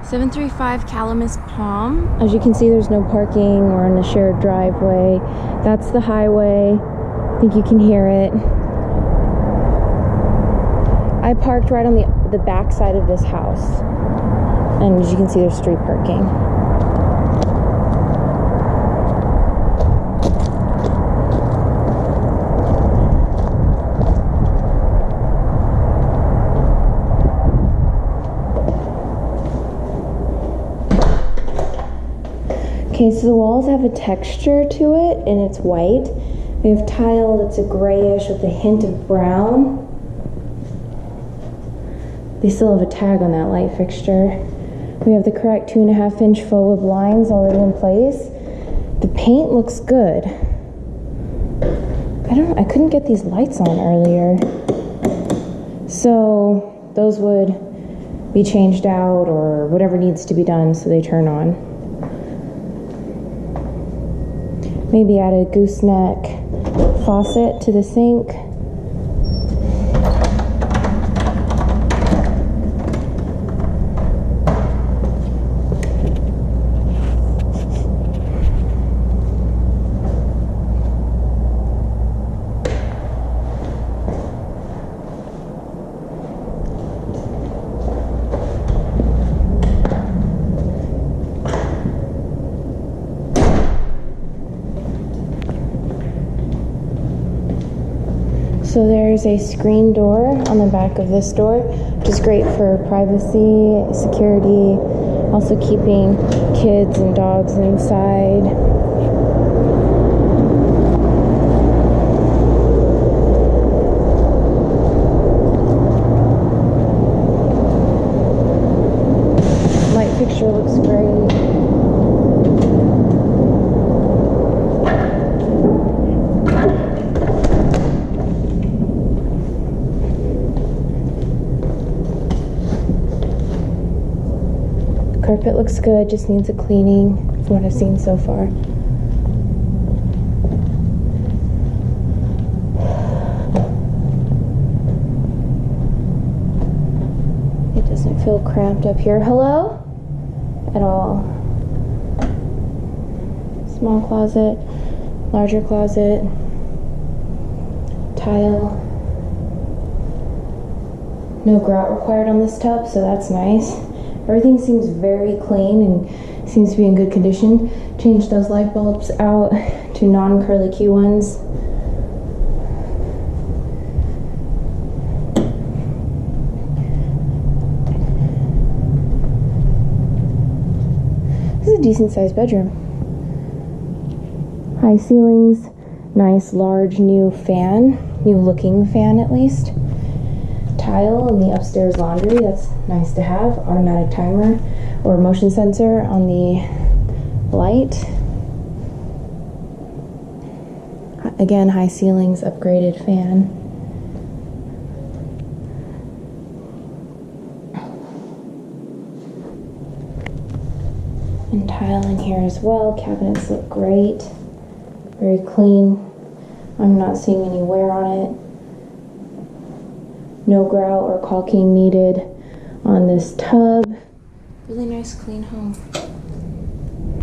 735 Calamus Palm. As you can see, there's no parking or in a shared driveway. That's the highway. I think you can hear it. I parked right on the back side of this house. And as you can see, there's street parking. Okay, so the walls have a texture to it, and it's white. We have tile that's a grayish with a hint of brown. They still have a tag on that light fixture. We have the correct 2.5-inch forward blinds already in place. The paint looks good. I couldn't get these lights on earlier. So those would be changed out or whatever needs to be done so they turn on. Maybe add a gooseneck faucet to the sink. So there's a screen door on the back of this door, which is great for privacy, security, also keeping kids and dogs inside. Light fixture looks great. Carpet looks good, just needs a cleaning from what I've seen so far. It doesn't feel cramped up here. Hello? At all. Small closet, larger closet, tile. No grout required on this tub, so that's nice. Everything seems very clean and seems to be in good condition. Changed those light bulbs out to non-curly Q ones. This is a decent sized bedroom. High ceilings, nice large new fan, new looking fan at least. Tile in the upstairs laundry, that's nice to have. Automatic timer or motion sensor on the light. Again, high ceilings, upgraded fan. And tile in here as well. Cabinets look great, very clean. I'm not seeing any wear on it. No grout or caulking needed on this tub. Really nice, clean home.